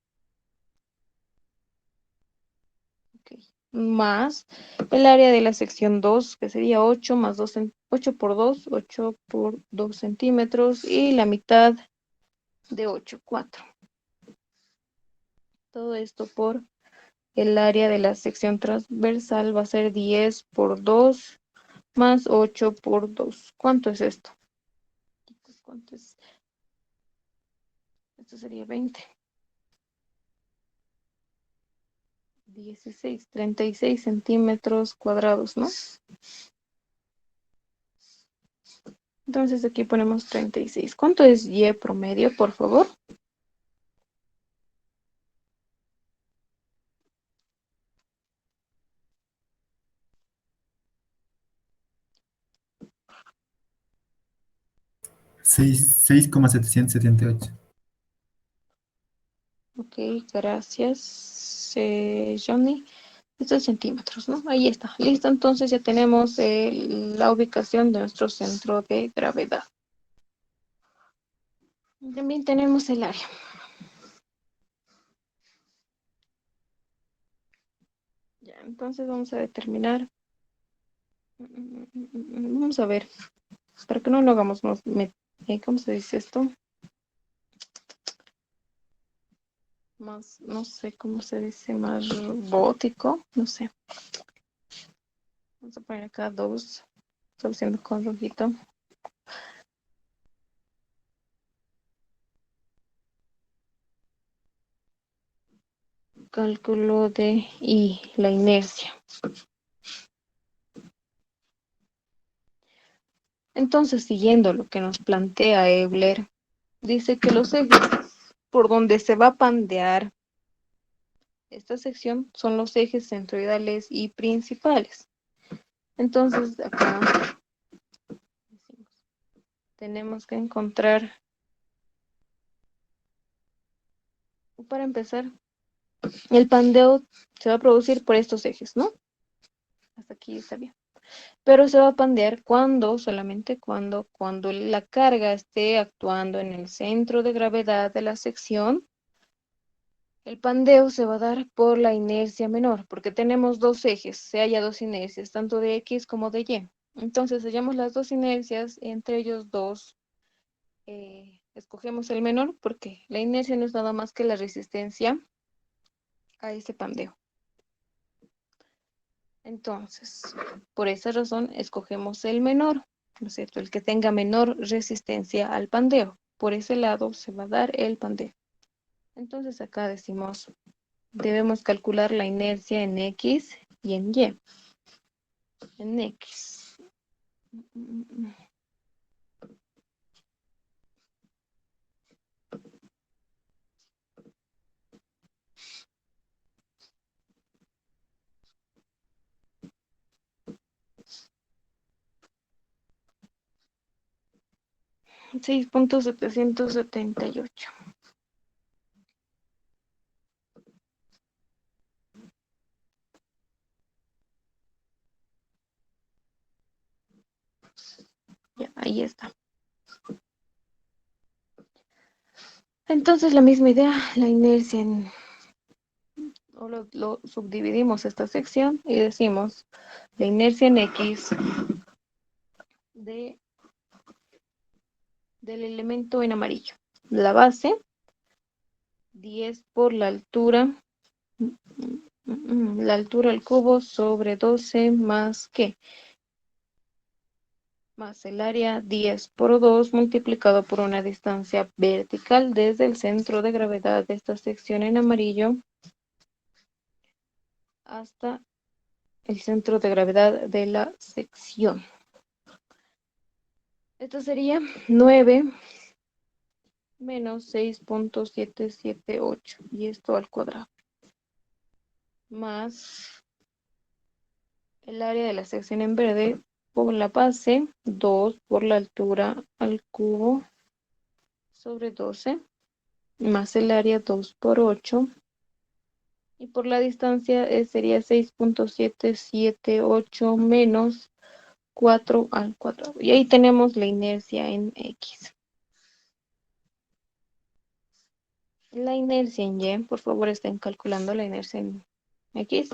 Ok. Más el área de la sección 2, que sería 8 más 2, 8 por 2, 8 por 2 centímetros, y la mitad de 8, 4. Todo esto por el área de la sección transversal va a ser 10 por 2 más 8 por 2. ¿Cuánto es esto? ¿Cuánto es? Esto sería 20. 16, 36 centímetros cuadrados, ¿no? Entonces aquí ponemos 36. ¿Cuánto es Y promedio, por favor? Seis coma 778. Ok, gracias, Johnny. Estos centímetros, ¿no? Ahí está. Listo, entonces ya tenemos la ubicación de nuestro centro de gravedad. También tenemos el área. Ya, entonces vamos a determinar. Vamos a ver, para que no lo hagamos más, ¿cómo se dice esto? Más, no sé cómo se dice, más robótico, no sé. Vamos a poner acá 2, estoy haciendo con rojito. Cálculo de I, la inercia. Entonces, siguiendo lo que nos plantea Euler, dice que los ejes por donde se va a pandear esta sección son los ejes centroidales y principales. Entonces, acá tenemos que encontrar, para empezar, el pandeo se va a producir por estos ejes, ¿no? Hasta aquí está bien. Pero se va a pandear solamente cuando la carga esté actuando en el centro de gravedad de la sección. El pandeo se va a dar por la inercia menor, porque tenemos dos ejes, se halla dos inercias, tanto de X como de Y. Entonces, hallamos las dos inercias, entre ellos dos, escogemos el menor, porque la inercia no es nada más que la resistencia a ese pandeo. Entonces, por esa razón, escogemos el menor, ¿no es cierto? El que tenga menor resistencia al pandeo. Por ese lado se va a dar el pandeo. Entonces, acá decimos, debemos calcular la inercia en X y en Y. En X. 6.778. Ya, ahí está. Entonces la misma idea, la inercia o lo subdividimos esta sección y decimos la inercia en X de, del elemento en amarillo. La base, 10 por la altura al cubo sobre 12 más ¿qué? Más el área 10 por 2 multiplicado por una distancia vertical desde el centro de gravedad de esta sección en amarillo hasta el centro de gravedad de la sección. Esto sería 9 menos 6.778 y esto al cuadrado más el área de la sección en verde por la base 2 por la altura al cubo sobre 12 más el área 2 por 8 y por la distancia sería 6.778 menos 4 al cuadrado. Y ahí tenemos la inercia en X. La inercia en Y, por favor, estén calculando la inercia en X.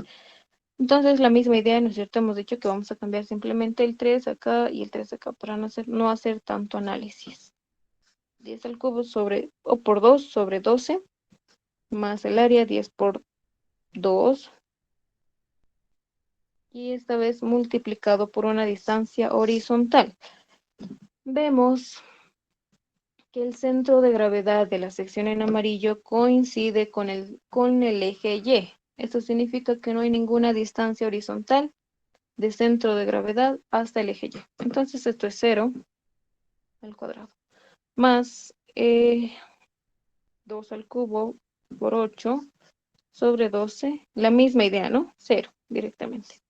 Entonces, la misma idea, ¿no es cierto? Hemos dicho que vamos a cambiar simplemente el 3 acá y el 3 acá para no hacer tanto análisis. 10 al cubo o por 2 sobre 12 más el área 10 por 2 y esta vez multiplicado por una distancia horizontal. Vemos que el centro de gravedad de la sección en amarillo coincide con el eje Y. Esto significa que no hay ninguna distancia horizontal de centro de gravedad hasta el eje Y. Entonces esto es 0 al cuadrado. Más 2 al cubo por 8 sobre 12. La misma idea, ¿no? 0 directamente.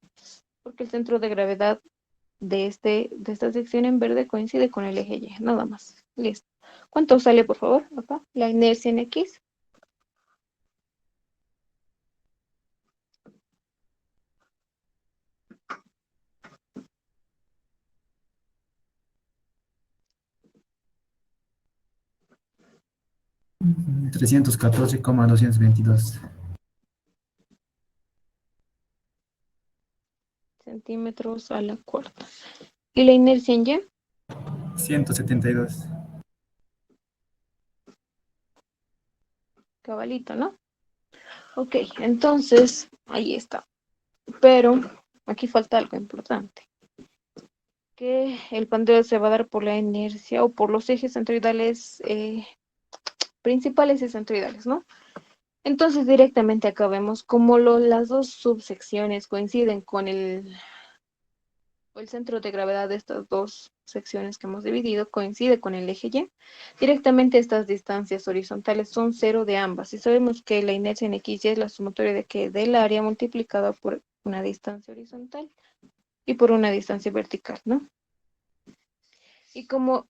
Porque el centro de gravedad de esta sección en verde coincide con el eje Y. Nada más. Listo. ¿Cuánto sale, por favor? Acá. La inercia en X. 314,222. Centímetros a la cuarta. ¿Y la inercia en Y? 172. Cabalito, ¿no? Ok, entonces, ahí está. Pero aquí falta algo importante. Que el pandeo se va a dar por la inercia o por los ejes centroidales principales y centroidales, ¿no? Entonces directamente acá vemos como las dos subsecciones coinciden con el centro de gravedad de estas dos secciones que hemos dividido coincide con el eje Y. Directamente estas distancias horizontales son 0 de ambas y sabemos que la inercia en X y es la sumatoria de que del área multiplicada por una distancia horizontal y por una distancia vertical, ¿no? Y como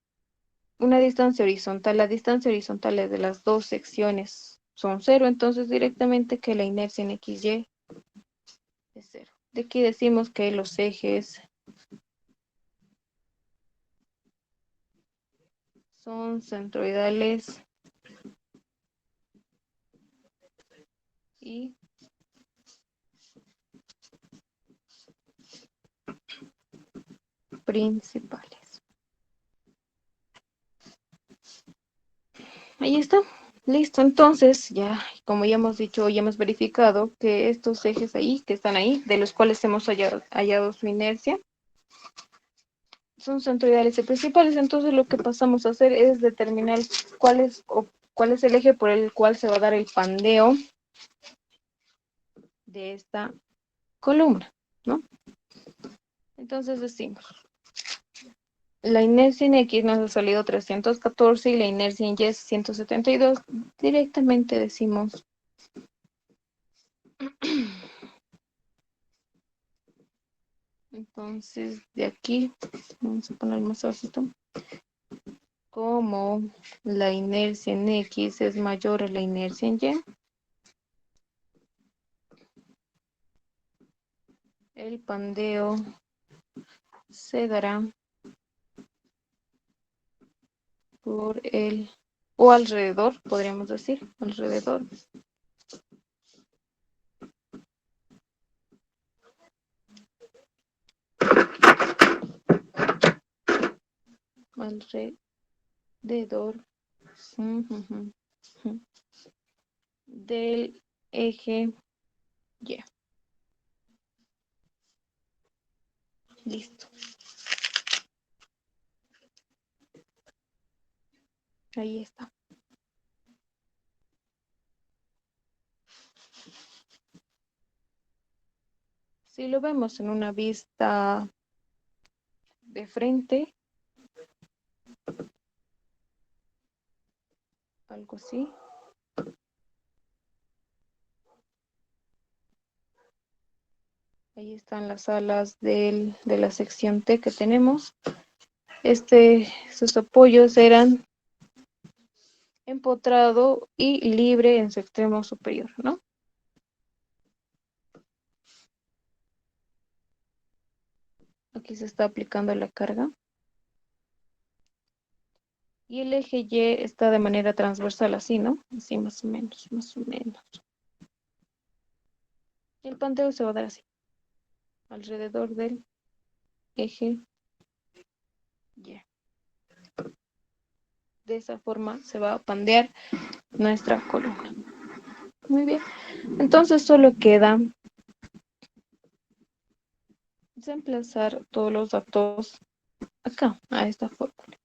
una distancia horizontal, la distancia horizontal de las dos secciones son 0, entonces directamente que la inercia en XY es 0. De aquí decimos que los ejes son centroidales y principales. Ahí está. Listo, entonces ya, como ya hemos dicho, ya hemos verificado que estos ejes ahí, que están ahí, de los cuales hemos hallado su inercia, son centroidales y principales. Entonces lo que pasamos a hacer es determinar cuál es el eje por el cual se va a dar el pandeo de esta columna, ¿no? Entonces decimos, la inercia en X nos ha salido 314 y la inercia en Y es 172. Directamente decimos entonces de aquí, vamos a poner más bajito, como la inercia en X es mayor a la inercia en Y, el pandeo se dará por el, o alrededor, podríamos decir, alrededor alrededor ujujú, ujú, del eje Y. Listo. Ahí está. Si lo vemos en una vista de frente, algo así. Ahí están las alas de la sección T que tenemos. Sus apoyos eran empotrado y libre en su extremo superior, ¿no? Aquí se está aplicando la carga. Y el eje Y está de manera transversal, así, ¿no? Así más o menos, más o menos. Y el pandeo se va a dar así, alrededor del eje Y. De esa forma se va a pandear nuestra columna. Muy bien. Entonces solo queda reemplazar todos los datos acá, a esta fórmula.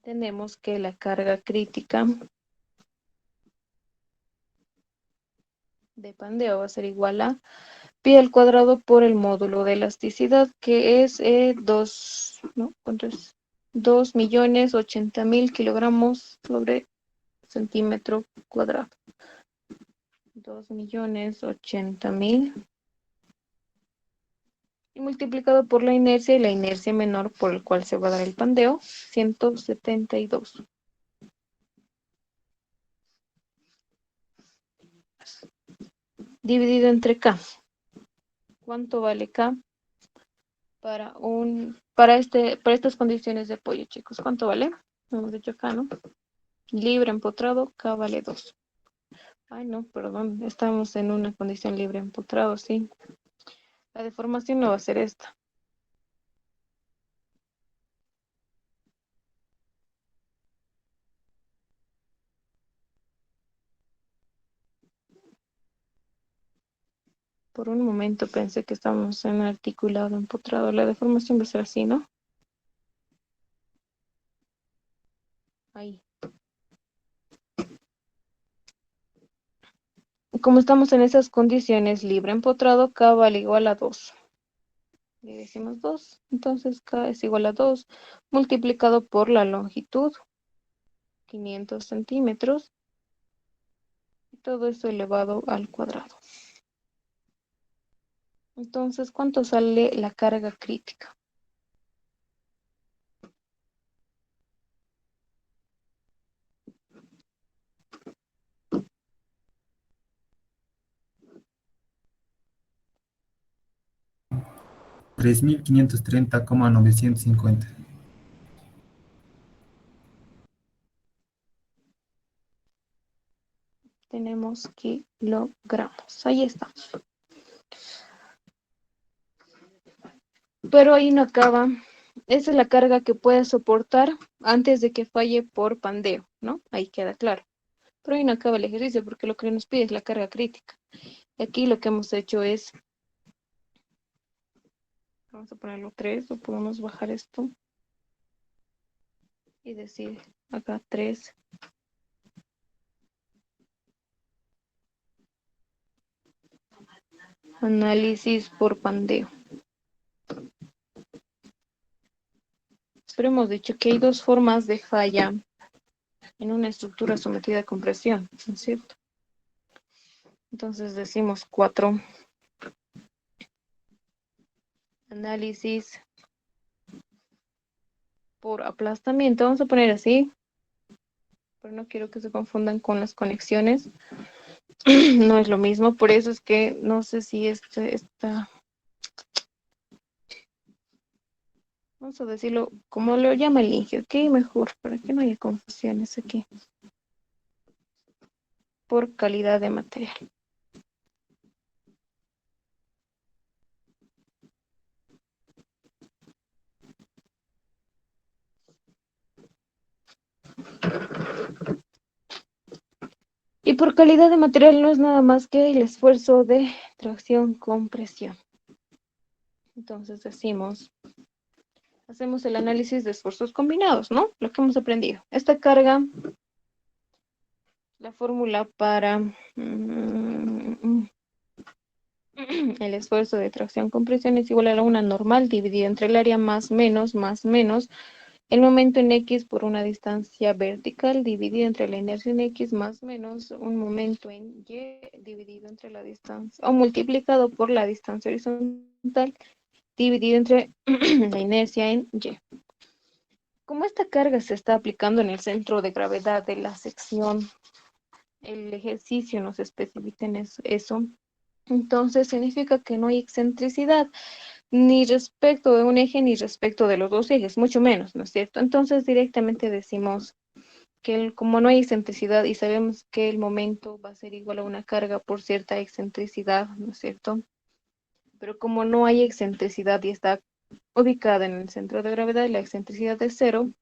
Tenemos que la carga crítica de pandeo va a ser igual a pi al cuadrado por el módulo de elasticidad, que es 2, ¿no? ¿Cuánto es? 2.080.000 kilogramos sobre centímetro cuadrado. 2.080.000 y multiplicado por la inercia, y la inercia menor por el cual se va a dar el pandeo, 172. Dividido entre K. ¿Cuánto vale K para estas condiciones de apoyo, chicos? ¿Cuánto vale? Hemos dicho acá, ¿no? Libre empotrado, K vale 2. Ay, no, perdón, estamos en una condición libre empotrado, sí. La deformación no va a ser esta. Por un momento pensé que estábamos en articulado empotrado. La deformación va a ser así, ¿no? Ahí. Como estamos en esas condiciones, libre empotrado, K vale igual a 2. Le decimos 2, entonces K es igual a 2 multiplicado por la longitud, 500 centímetros, y todo esto elevado al cuadrado. Entonces, ¿cuánto sale la carga crítica? Tres mil quinientos treinta coma novecientos cincuenta. Tenemos kilogramos. Ahí está. Pero ahí no acaba. Esa es la carga que puede soportar antes de que falle por pandeo, ¿no? Ahí queda claro. Pero ahí no acaba el ejercicio porque lo que nos pide es la carga crítica. Y aquí lo que hemos hecho es, vamos a ponerlo 3 o podemos bajar esto y decir acá 3. Análisis por pandeo. Pero hemos dicho que hay dos formas de falla en una estructura sometida a compresión, ¿no es cierto? Entonces decimos 4. Análisis por aplastamiento. Vamos a poner así, pero no quiero que se confundan con las conexiones. No es lo mismo, por eso es que no sé si está, vamos a decirlo como lo llama el Inge, ok, mejor, para que no haya confusiones aquí, por calidad de material. Y por calidad de material no es nada más que el esfuerzo de tracción-compresión. Entonces hacemos el análisis de esfuerzos combinados, ¿no? Lo que hemos aprendido. Esta carga, la fórmula para el esfuerzo de tracción-compresión es igual a una normal dividida entre el área más menos, el momento en X por una distancia vertical dividido entre la inercia en X más menos un momento en Y dividido entre la distancia o multiplicado por la distancia horizontal dividido entre la inercia en Y. Como esta carga se está aplicando en el centro de gravedad de la sección, el ejercicio nos especifica en eso, entonces significa que no hay excentricidad ni respecto de un eje ni respecto de los dos ejes, mucho menos, ¿no es cierto? Entonces directamente decimos que como no hay excentricidad y sabemos que el momento va a ser igual a una carga por cierta excentricidad, ¿no es cierto? Pero como no hay excentricidad y está ubicada en el centro de gravedad y la excentricidad es cero,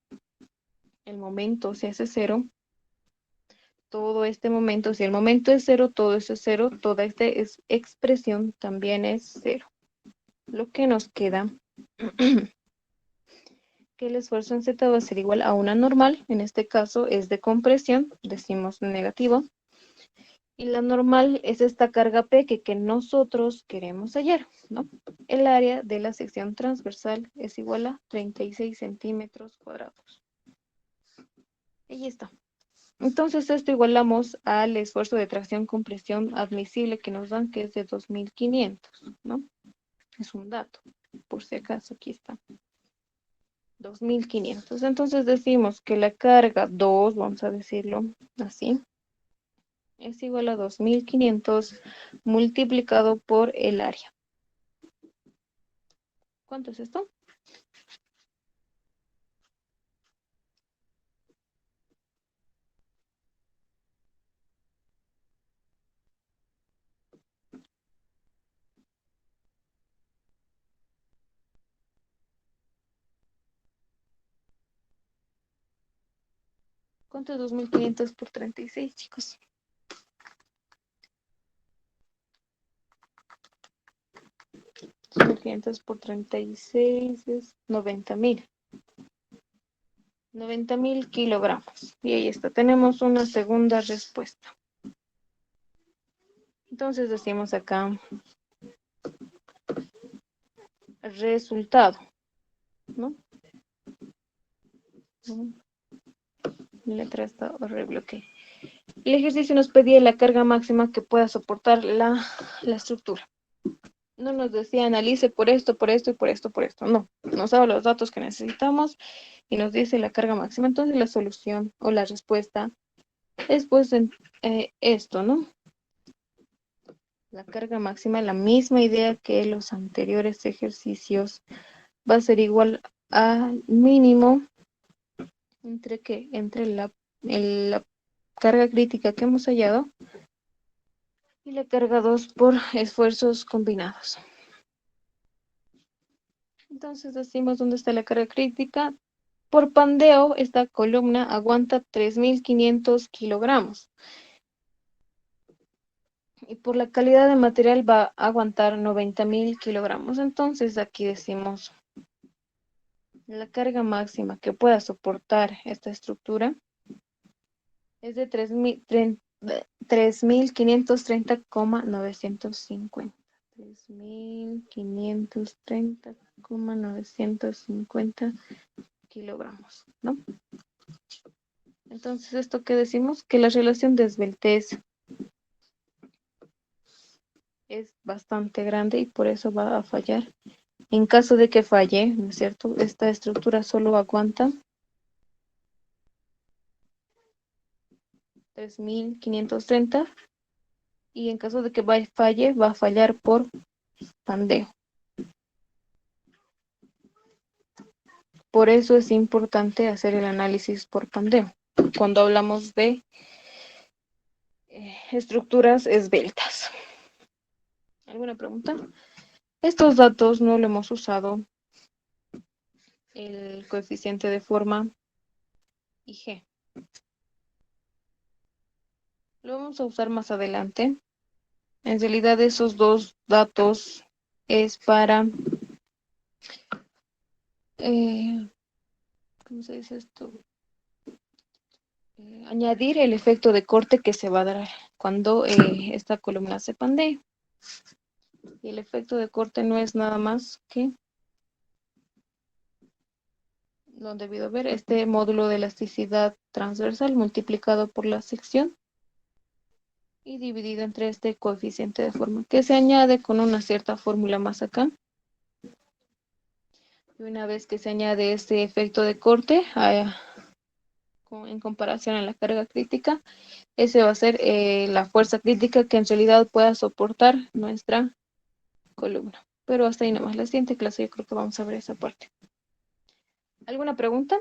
el momento se hace cero, todo este momento, si el momento es cero, todo eso es cero, toda esta expresión también es cero. Lo que nos queda que el esfuerzo en Z va a ser igual a una normal, en este caso es de compresión, decimos negativo, y la normal es esta carga P que nosotros queremos hallar, ¿no? El área de la sección transversal es igual a 36 centímetros cuadrados. Ahí está. Entonces esto igualamos al esfuerzo de tracción-compresión admisible que nos dan, que es de 2500, ¿no? Es un dato, por si acaso aquí está. 2500. Entonces decimos que la carga 2, vamos a decirlo así, es igual a 2500 multiplicado por el área. ¿Cuánto es esto? ¿Cuánto es 2500 por 36, chicos? 2500 por 36 es 90.000. 90.000 kilogramos. Y ahí está, tenemos una segunda respuesta. Entonces decimos acá, resultado, ¿no? La letra está horrible, ok. El ejercicio nos pedía la carga máxima que pueda soportar la estructura. No nos decía analice por esto, por esto y por esto, por esto. No, nos daba los datos que necesitamos y nos dice la carga máxima. Entonces la solución o la respuesta es pues esto, ¿no? La carga máxima, la misma idea que los anteriores ejercicios, va a ser igual al mínimo entre qué, entre la carga crítica que hemos hallado y la carga 2 por esfuerzos combinados. Entonces decimos dónde está la carga crítica. Por pandeo, esta columna aguanta 3500 kilogramos. Y por la calidad de material va a aguantar 90.000 kilogramos. Entonces aquí decimos la carga máxima que pueda soportar esta estructura es de 3.530,950. 3.530,950 kilogramos, ¿no? Entonces, ¿esto qué decimos? Que la relación de esbeltez es bastante grande y por eso va a fallar En caso de que falle, ¿no es cierto? Esta estructura solo aguanta 3.530 y en caso de que falle, va a fallar por pandeo. Por eso es importante hacer el análisis por pandeo cuando hablamos de estructuras esbeltas. ¿Alguna pregunta? Estos datos no lo hemos usado el coeficiente de forma y G. Lo vamos a usar más adelante. En realidad esos dos datos es para, ¿cómo se dice esto? Añadir el efecto de corte que se va a dar cuando esta columna se pandee. Y el efecto de corte no es nada más que lo han debido ver, este módulo de elasticidad transversal multiplicado por la sección y dividido entre este coeficiente de forma que se añade con una cierta fórmula más acá. Y una vez que se añade este efecto de corte en comparación a la carga crítica, ese va a ser la fuerza crítica que en realidad pueda soportar nuestra columna. Pero hasta ahí nomás. La siguiente clase yo creo que vamos a ver esa parte. ¿Alguna pregunta?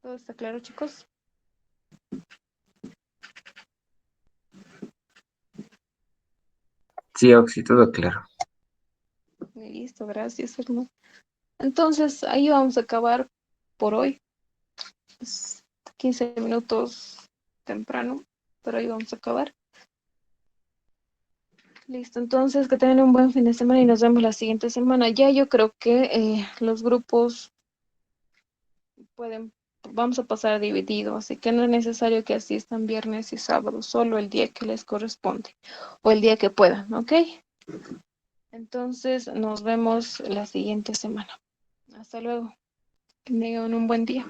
¿Todo está claro, chicos? Sí, Oxy, todo claro. Listo, gracias, hermano. Entonces, ahí vamos a acabar por hoy. Es 15 minutos temprano, pero ahí vamos a acabar. Listo, entonces que tengan un buen fin de semana y nos vemos la siguiente semana. Ya yo creo que los grupos vamos a pasar dividido, así que no es necesario que asistan viernes y sábado, solo el día que les corresponde o el día que puedan, ¿ok? Entonces nos vemos la siguiente semana. Hasta luego. Que tengan un buen día.